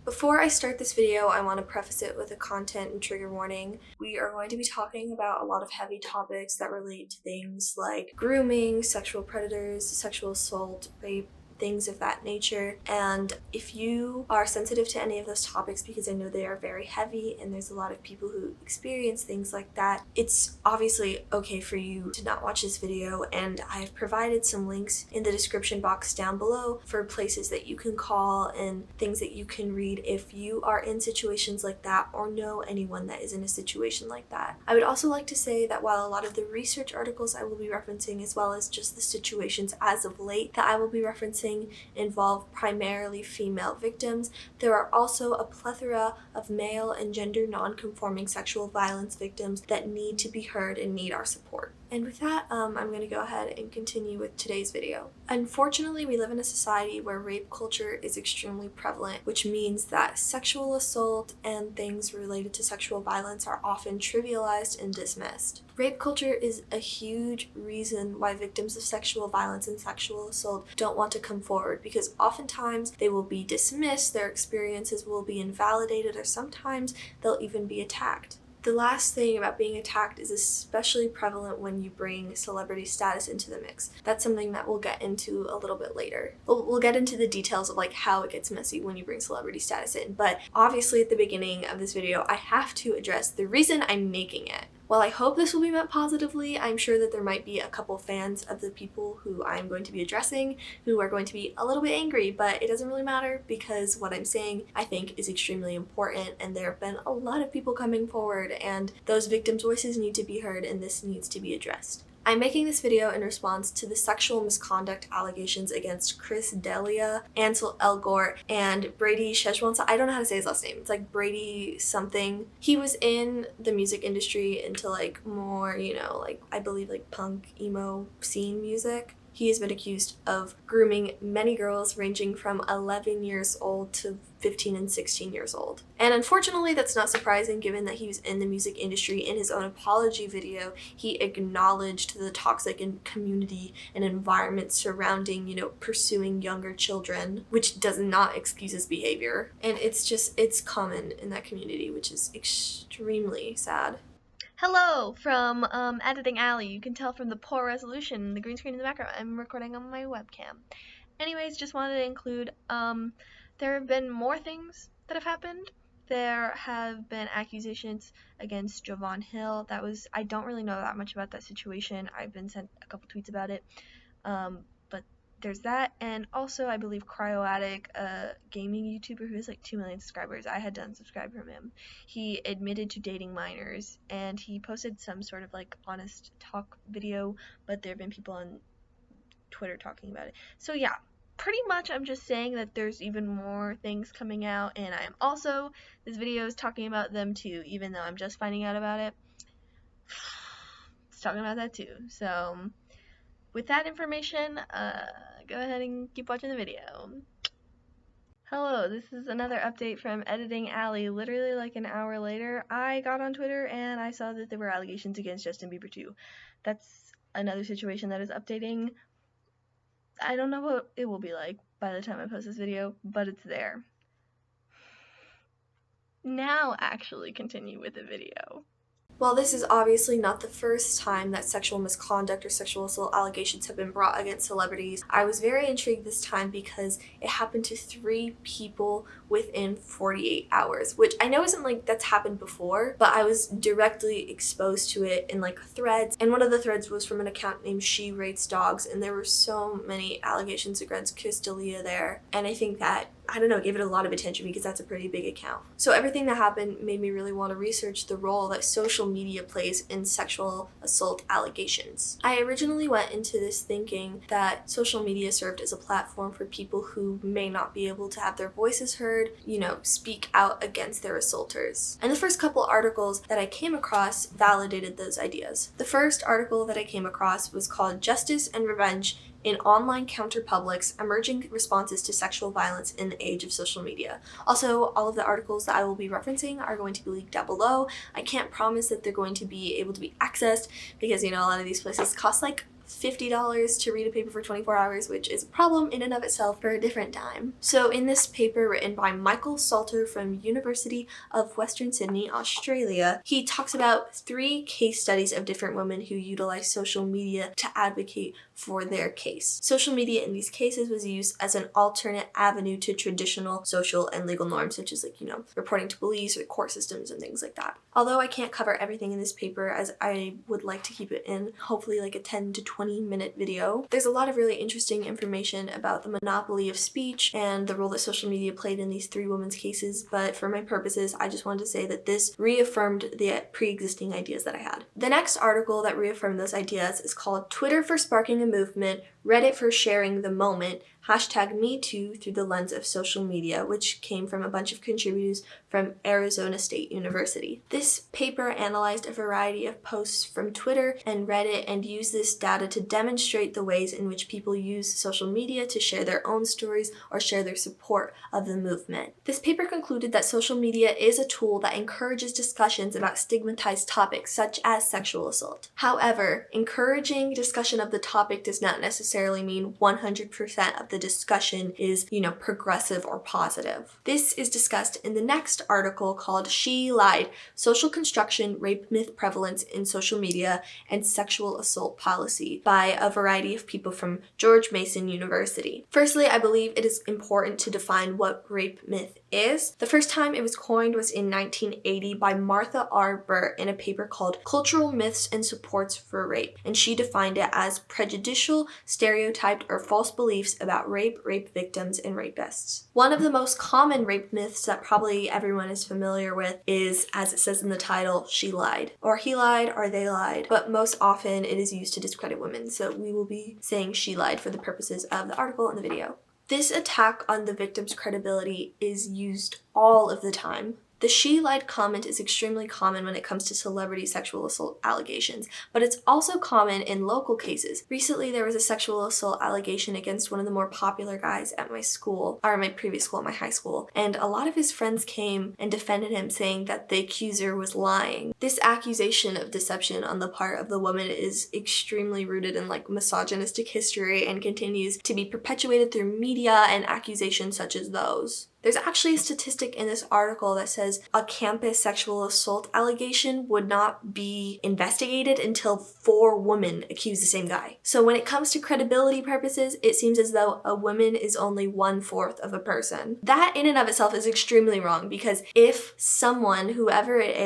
Before I start this video, I want to preface it with a content and trigger warning. We are going to be talking about a lot of heavy topics that relate to things like grooming, sexual predators, sexual assault, rape, things of that nature. And if you are sensitive to any of those topics, because I know they are very heavy and there's a lot of people who experience things like that, it's obviously okay for you to not watch this video. And I've provided some links in the description box down below for places that you can call and things that you can read if you are in situations like that or know anyone that is in a situation like that. I would also like to say that while a lot of the research articles I will be referencing, as well as just the situations as of late that I will be referencing, involve primarily female victims, there are also a plethora of male and gender non-conforming sexual violence victims that need to be heard and need our support. And with that, I'm going to go ahead and continue with today's video. Unfortunately, we live in a society where rape culture is extremely prevalent, which means that sexual assault and things related to sexual violence are often trivialized and dismissed. Rape culture is a huge reason why victims of sexual violence and sexual assault don't want to come forward, because oftentimes they will be dismissed, their experiences will be invalidated, or sometimes they'll even be attacked. The last thing about being attacked is especially prevalent when you bring celebrity status into the mix. That's something that we'll get into a little bit later. We'll get into the details of like how it gets messy when you bring celebrity status in, but obviously at the beginning of this video, I have to address the reason I'm making it. While I hope this will be met positively, I'm sure that there might be a couple fans of the people who I'm going to be addressing who are going to be a little bit angry, but it doesn't really matter because what I'm saying I think is extremely important, and there have been a lot of people coming forward and those victims' voices need to be heard and this needs to be addressed. I'm making this video in response to the sexual misconduct allegations against Chris D'Elia, Ansel Elgort, and Brady Shejwansa. I don't know how to say his last name. It's like Brady something. He was in the music industry into like more, like I believe like punk, emo scene music. He has been accused of grooming many girls ranging from 11 years old to 15 and 16 years old. And unfortunately, that's not surprising given that he was in the music industry. In his own apology video, he acknowledged the toxic community and environment surrounding, pursuing younger children, which does not excuse his behavior. And it's common in that community, which is extremely sad. Hello from Editing Alley. You can tell from the poor resolution, the green screen in the background. I'm recording on my webcam. Anyways, just wanted to include, there have been more things that have happened. There have been accusations against Jovan Hill. I don't really know that much about that situation. I've been sent a couple tweets about it. But there's that, and also I believe Cryoaddict, a gaming YouTuber who has like 2 million subscribers. I had to unsubscribe from him. He admitted to dating minors, and he posted some sort of like honest talk video, but there have been people on Twitter talking about it. So yeah, pretty much I'm just saying that there's even more things coming out, and I am also, this video is talking about them too, even though I'm just finding out about it. It's talking about that too. So with that information, go ahead and keep watching the video. Hello, this is another update from Editing Alley. Literally like an hour later, I got on Twitter and I saw that there were allegations against Justin Bieber too. That's another situation that is updating. I don't know what it will be like by the time I post this video, but it's there. Now actually continue with the video. While this is obviously not the first time that sexual misconduct or sexual assault allegations have been brought against celebrities, I was very intrigued this time because it happened to 3 people within 48 hours, which I know isn't like that's happened before, but I was directly exposed to it in like threads, and one of the threads was from an account named She Rates Dogs, and there were so many allegations against Chris D'Elia there, and I think that gave it a lot of attention because that's a pretty big account. So everything that happened made me really want to research the role that social media plays in sexual assault allegations. I originally went into this thinking that social media served as a platform for people who may not be able to have their voices heard, speak out against their assaulters. And the first couple articles that I came across validated those ideas. The first article that I came across was called Justice and Revenge in Online Counterpublics, Emerging Responses to Sexual Violence in the Age of Social Media. Also, all of the articles that I will be referencing are going to be linked down below. I can't promise that they're going to be able to be accessed because, a lot of these places cost like $50 to read a paper for 24 hours, which is a problem in and of itself for a different time. So in this paper written by Michael Salter from University of Western Sydney, Australia, he talks about 3 case studies of different women who utilize social media to advocate for their case. Social media in these cases was used as an alternate avenue to traditional social and legal norms, such as reporting to police or court systems and things like that. Although I can't cover everything in this paper, as I would like to keep it in hopefully like a 10 to 20 minute video, there's a lot of really interesting information about the monopoly of speech and the role that social media played in these 3 women's cases, but for my purposes, I just wanted to say that this reaffirmed the pre-existing ideas that I had. The next article that reaffirmed those ideas is called Twitter for Sparking a Movement, Reddit for Sharing the Moment, #MeToo through the lens of social media, which came from a bunch of contributors from Arizona State University. This paper analyzed a variety of posts from Twitter and Reddit and used this data to demonstrate the ways in which people use social media to share their own stories or share their support of the movement. This paper concluded that social media is a tool that encourages discussions about stigmatized topics such as sexual assault. However, encouraging discussion of the topic does not necessarily mean 100% of the discussion is, progressive or positive. This is discussed in the next article called She Lied: Social Construction, Rape Myth Prevalence in Social Media, and Sexual Assault Policy by a variety of people from George Mason University. Firstly, I believe it is important to define what rape myth is. The first time it was coined was in 1980 by Martha R. Burt in a paper called Cultural Myths and Supports for Rape, and she defined it as prejudicial, stereotyped, or false beliefs about rape, rape victims, and rapists. One of the most common rape myths that probably everyone is familiar with is, as it says in the title, she lied, or he lied, or they lied, but most often it is used to discredit women, so we will be saying she lied for the purposes of the article and the video. This attack on the victim's credibility is used all of the time. The she lied comment is extremely common when it comes to celebrity sexual assault allegations, but it's also common in local cases. Recently, there was a sexual assault allegation against one of the more popular guys at my school, or my previous school, my high school, and a lot of his friends came and defended him, saying that the accuser was lying. This accusation of deception on the part of the woman is extremely rooted in misogynistic history and continues to be perpetuated through media and accusations such as those. There's actually a statistic in this article that says a campus sexual assault allegation would not be investigated until 4 women accuse the same guy. So when it comes to credibility purposes, it seems as though a woman is only 1/4 of a person. That in and of itself is extremely wrong, because if someone, whoever it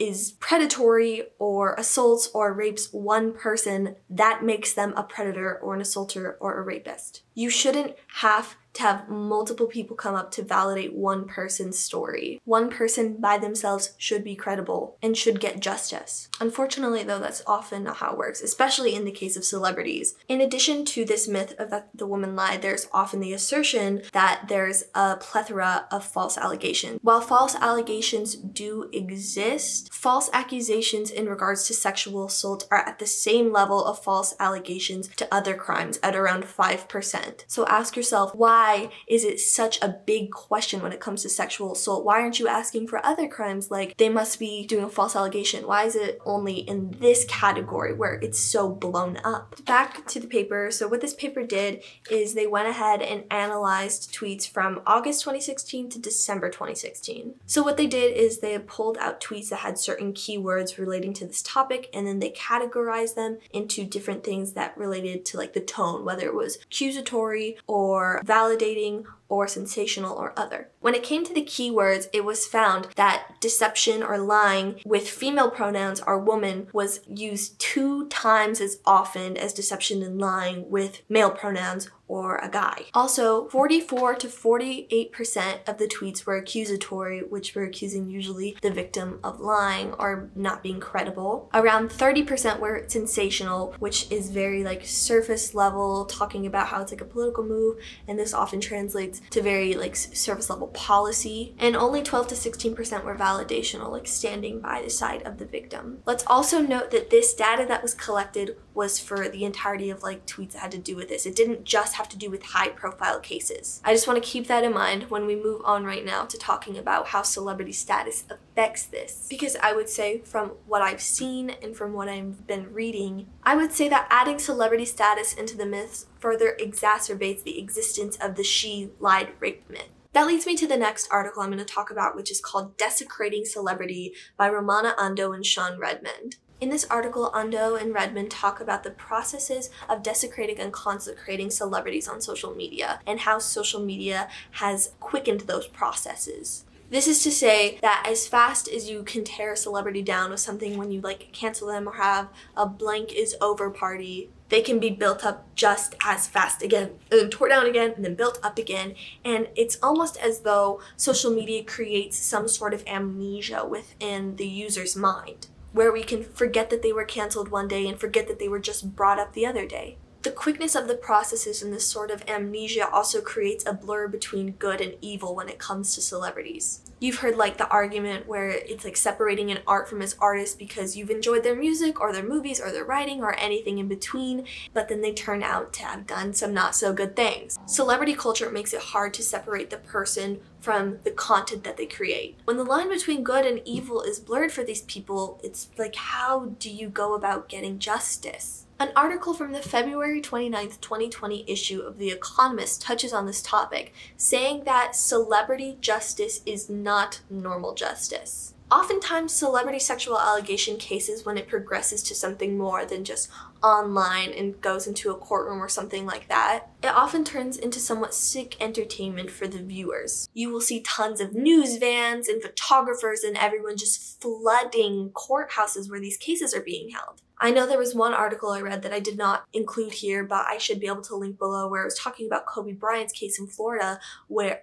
is predatory or assaults or rapes one person, that makes them a predator or an assaulter or a rapist. You shouldn't have to have multiple people come up to validate one person's story. One person by themselves should be credible and should get justice. Unfortunately, though, that's often not how it works, especially in the case of celebrities. In addition to this myth of that the woman lied, there's often the assertion that there's a plethora of false allegations. While false allegations do exist, false accusations in regards to sexual assault are at the same level of false allegations to other crimes at around 5%. So ask yourself, why is it such a big question when it comes to sexual assault? Why aren't you asking for other crimes like they must be doing a false allegation? Why is it only in this category where it's so blown up? Back to the paper. So what this paper did is they went ahead and analyzed tweets from August 2016 to December 2016. So what they did is they pulled out tweets that had certain keywords relating to this topic, and then they categorized them into different things that related to the tone, whether it was accusatory or validating or sensational or other. When it came to the keywords, it was found that deception or lying with female pronouns or woman was used 2 times as often as deception and lying with male pronouns or a guy. Also, 44 to 48% of the tweets were accusatory, which were accusing usually the victim of lying or not being credible. Around 30% were sensational, which is very surface level, talking about how it's a political move, and this often translates to very surface level policy. And only 12 to 16% were validational, standing by the side of the victim. Let's also note that this data that was collected was for the entirety of like tweets that had to do with this. It didn't just have to do with high profile cases. I just want to keep that in mind when we move on right now to talking about how celebrity status affects this. Because I would say from what I've seen and from what I've been reading, I would say that adding celebrity status into the myths further exacerbates the existence of the she lied rape myth. That leads me to the next article I'm going to talk about, which is called Desecrating Celebrity by Romana Ando and Sean Redmond. In this article, Ando and Redmond talk about the processes of desecrating and consecrating celebrities on social media and how social media has quickened those processes. This is to say that as fast as you can tear a celebrity down with something when you like cancel them or have a blank is over party, they can be built up just as fast again, and then tore down again, and then built up again. And it's almost as though social media creates some sort of amnesia within the user's mind, where we can forget that they were canceled one day and forget that they were just brought up the other day. The quickness of the processes in this sort of amnesia also creates a blur between good and evil when it comes to celebrities. You've heard like the argument where it's like separating an art from its artist because you've enjoyed their music or their movies or their writing or anything in between, but then they turn out to have done some not so good things. Celebrity culture makes it hard to separate the person from the content that they create. When the line between good and evil is blurred for these people, it's like, how do you go about getting justice? An article from the February 29th, 2020 issue of The Economist touches on this topic, saying that celebrity justice is not normal justice. Oftentimes, celebrity sexual allegation cases, when it progresses to something more than just online and goes into a courtroom or something like that, it often turns into somewhat sick entertainment for the viewers. You will see tons of news vans and photographers and everyone just flooding courthouses where these cases are being held. I know there was one article I read that I did not include here, but I should be able to link below, where it was talking about Kobe Bryant's case in Colorado, where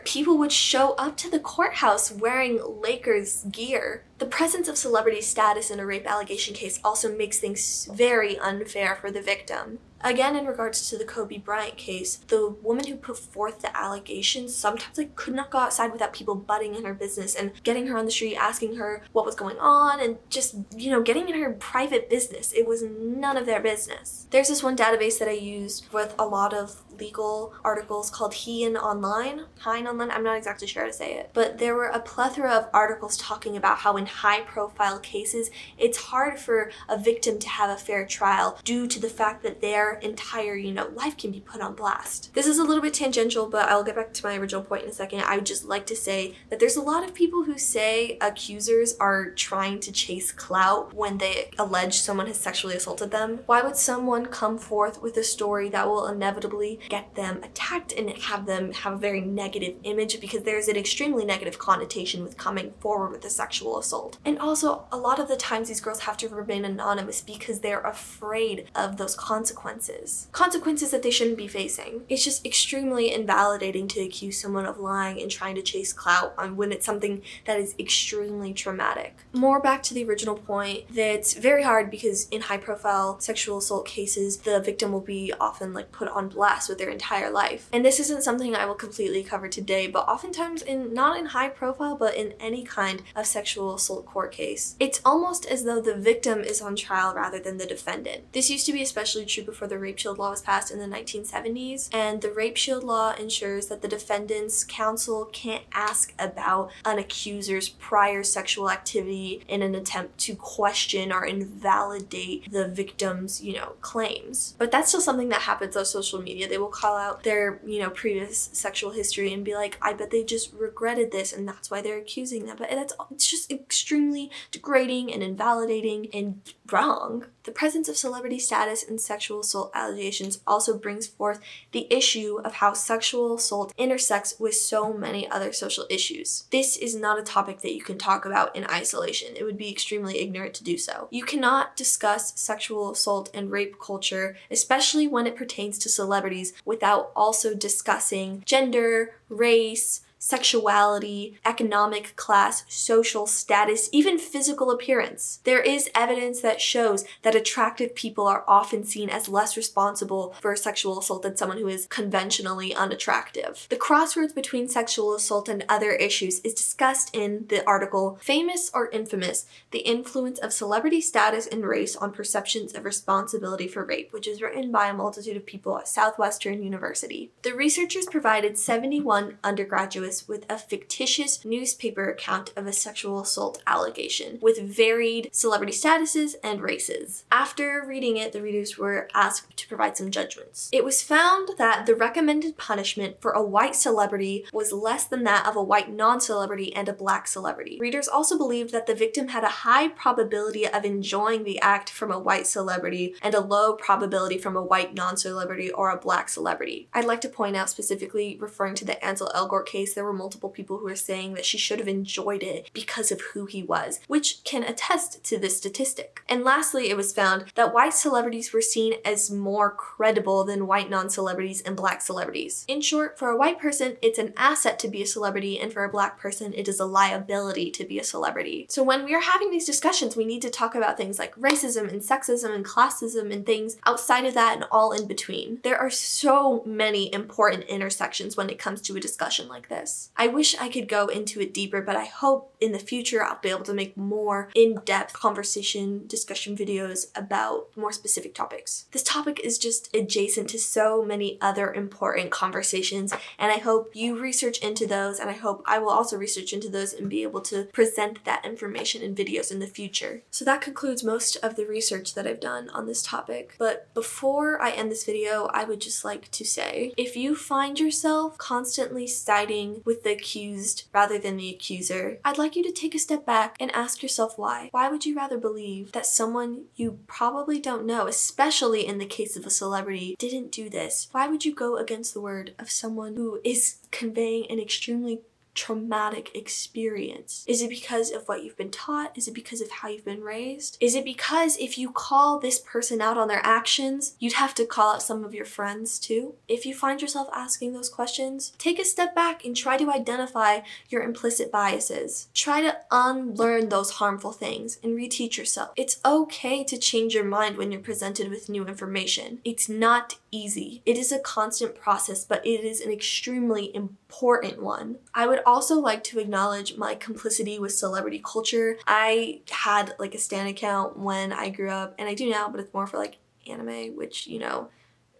people would show up to the courthouse wearing Lakers gear. The presence of celebrity status in a rape allegation case also makes things very unfair for the victim. Again, in regards to the Kobe Bryant case, the woman who put forth the allegations sometimes could not go outside without people butting in her business and getting her on the street, asking her what was going on, and just, getting in her private business. It was none of their business. There's this one database that I used with a lot of legal articles called Hein Online, I'm not exactly sure how to say it, but there were a plethora of articles talking about how in high-profile cases, it's hard for a victim to have a fair trial due to the fact that their entire, life can be put on blast. This is a little bit tangential, but I'll get back to my original point in a second. I would just like to say that there's a lot of people who say accusers are trying to chase clout when they allege someone has sexually assaulted them. Why would someone come forth with a story that will inevitably get them attacked and have them have a very negative image, because there's an extremely negative connotation with coming forward with a sexual assault. And also, a lot of the times these girls have to remain anonymous because they're afraid of those consequences that they shouldn't be facing. It's just extremely invalidating to accuse someone of lying and trying to chase clout when it's something that is extremely traumatic. More back to the original point, that it's very hard because in high-profile sexual assault cases, the victim will be often put on blast with their entire life. And this isn't something I will completely cover today, but oftentimes not in high profile, but in any kind of sexual assault court case, it's almost as though the victim is on trial rather than the defendant. This used to be especially true before the Rape Shield law was passed in the 1970s, and the Rape Shield law ensures that the defendant's counsel can't ask about an accuser's prior sexual activity in an attempt to question or invalidate the victim's, claims. But that's still something that happens on social media. They will call out their, previous sexual history and be like, I bet they just regretted this and that's why they're accusing them. But it's just extremely degrading and invalidating and wrong. The presence of celebrity status in sexual assault allegations also brings forth the issue of how sexual assault intersects with so many other social issues. This is not a topic that you can talk about in isolation. It would be extremely ignorant to do so. You cannot discuss sexual assault and rape culture, especially when it pertains to celebrities, without also discussing gender, race, sexuality, economic class, social status, even physical appearance. There is evidence that shows that attractive people are often seen as less responsible for sexual assault than someone who is conventionally unattractive. The crossroads between sexual assault and other issues is discussed in the article Famous or Infamous: The Influence of Celebrity Status and Race on Perceptions of Responsibility for Rape, which is written by a multitude of people at Southwestern University. The researchers provided 71 undergraduates with a fictitious newspaper account of a sexual assault allegation with varied celebrity statuses and races. After reading it, the readers were asked to provide some judgments. It was found that the recommended punishment for a white celebrity was less than that of a white non-celebrity and a black celebrity. Readers also believed that the victim had a high probability of enjoying the act from a white celebrity and a low probability from a white non-celebrity or a black celebrity. I'd like to point out, specifically referring to the Ansel Elgort case, there were multiple people who were saying that she should have enjoyed it because of who he was, which can attest to this statistic. And lastly, it was found that white celebrities were seen as more credible than white non-celebrities and black celebrities. In short, for a white person, it's an asset to be a celebrity, and for a black person, it is a liability to be a celebrity. So when we are having these discussions, we need to talk about things like racism and sexism and classism and things outside of that and all in between. There are so many important intersections when it comes to a discussion like this. I wish I could go into it deeper, but I hope in the future I'll be able to make more in-depth conversation, discussion videos about more specific topics. This topic is just adjacent to so many other important conversations, and I hope you research into those, and I hope I will also research into those and be able to present that information in videos in the future. So that concludes most of the research that I've done on this topic. But before I end this video, I would just like to say, if you find yourself constantly siding with the accused rather than the accuser, I'd like you to take a step back and ask yourself why. Why would you rather believe that someone you probably don't know, especially in the case of a celebrity, didn't do this? Why would you go against the word of someone who is conveying an extremely traumatic experience? Is it because of what you've been taught? Is it because of how you've been raised? Is it because if you call this person out on their actions, you'd have to call out some of your friends too? If you find yourself asking those questions, take a step back and try to identify your implicit biases. Try to unlearn those harmful things and reteach yourself. It's okay to change your mind when you're presented with new information. It's not easy. It is a constant process, but it is an extremely important one. I would also like to acknowledge my complicity with celebrity culture. I had like a Stan account when I grew up, and I do now, but it's more for like anime, which, you know,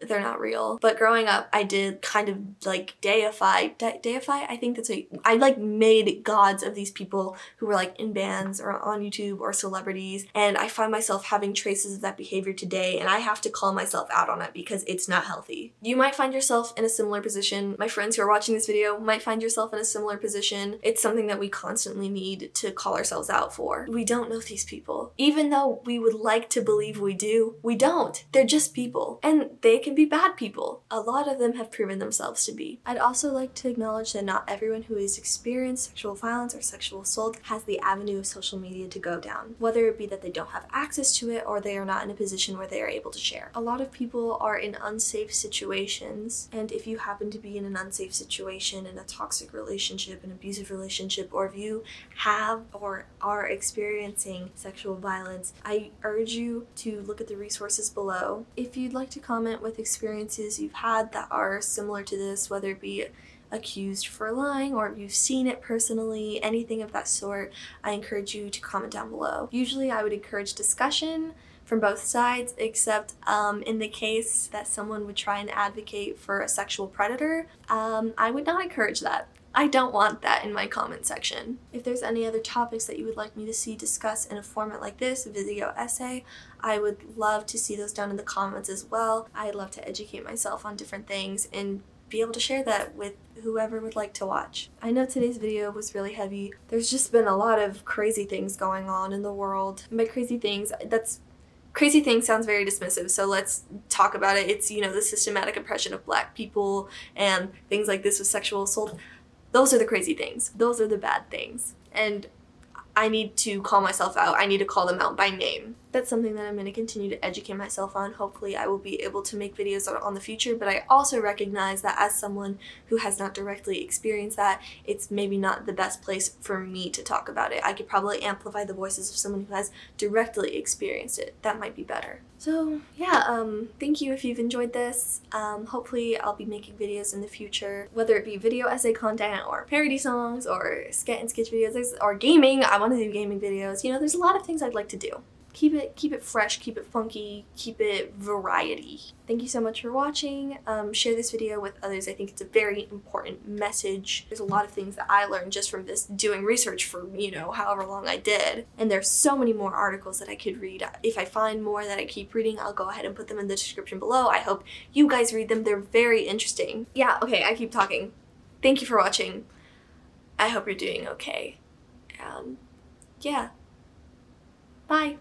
they're not real. But growing up, I did kind of like deify, I think that's what, I like made gods of these people who were like in bands or on YouTube or celebrities. And I find myself having traces of that behavior today, and I have to call myself out on it because it's not healthy. You might find yourself in a similar position. My friends who are watching this video might find yourself in a similar position. It's something that we constantly need to call ourselves out for. We don't know these people. Even though we would like to believe we do, we don't. They're just people. And they can be bad people. A lot of them have proven themselves to be. I'd also like to acknowledge that not everyone who has experienced sexual violence or sexual assault has the avenue of social media to go down, whether it be that they don't have access to it or they are not in a position where they are able to share. A lot of people are in unsafe situations, and if you happen to be in an unsafe situation, in a toxic relationship, an abusive relationship, or if you have or are experiencing sexual violence, I urge you to look at the resources below. If you'd like to comment with experiences you've had that are similar to this, whether it be accused for lying or if you've seen it personally, anything of that sort, I encourage you to comment down below. Usually I would encourage discussion from both sides, except in the case that someone would try and advocate for a sexual predator, I would not encourage that. I don't want that in my comment section. If there's any other topics that you would like me to see discussed in a format like this, a video essay, I would love to see those down in the comments as well. I'd love to educate myself on different things and be able to share that with whoever would like to watch. I know today's video was really heavy. There's just been a lot of crazy things going on in the world. And by crazy things, crazy thing sounds very dismissive, so let's talk about it. It's, you know, the systematic oppression of Black people and things like this with sexual assault. Those are the crazy things. Those are the bad things. And I need to call myself out. I need to call them out by name. that's something that I'm going to continue to educate myself on. Hopefully I will be able to make videos on the future, but I also recognize that as someone who has not directly experienced that, it's maybe not the best place for me to talk about it. I could probably amplify the voices of someone who has directly experienced it. That might be better. So yeah, thank you if you've enjoyed this. Hopefully I'll be making videos in the future, whether it be video essay content or parody songs or sketch and sketch videos or gaming. I want to do gaming videos. You know, there's a lot of things I'd like to do. Keep it fresh, keep it funky, keep it variety. Thank you so much for watching. Share this video with others. I think it's a very important message. There's a lot of things that I learned just from this doing research for, you know, however long I did. And there's so many more articles that I could read. If I find more that I keep reading, I'll go ahead and put them in the description below. I hope you guys read them. They're very interesting. Yeah, okay, I keep talking. Thank you for watching. I hope you're doing okay. Yeah. Bye.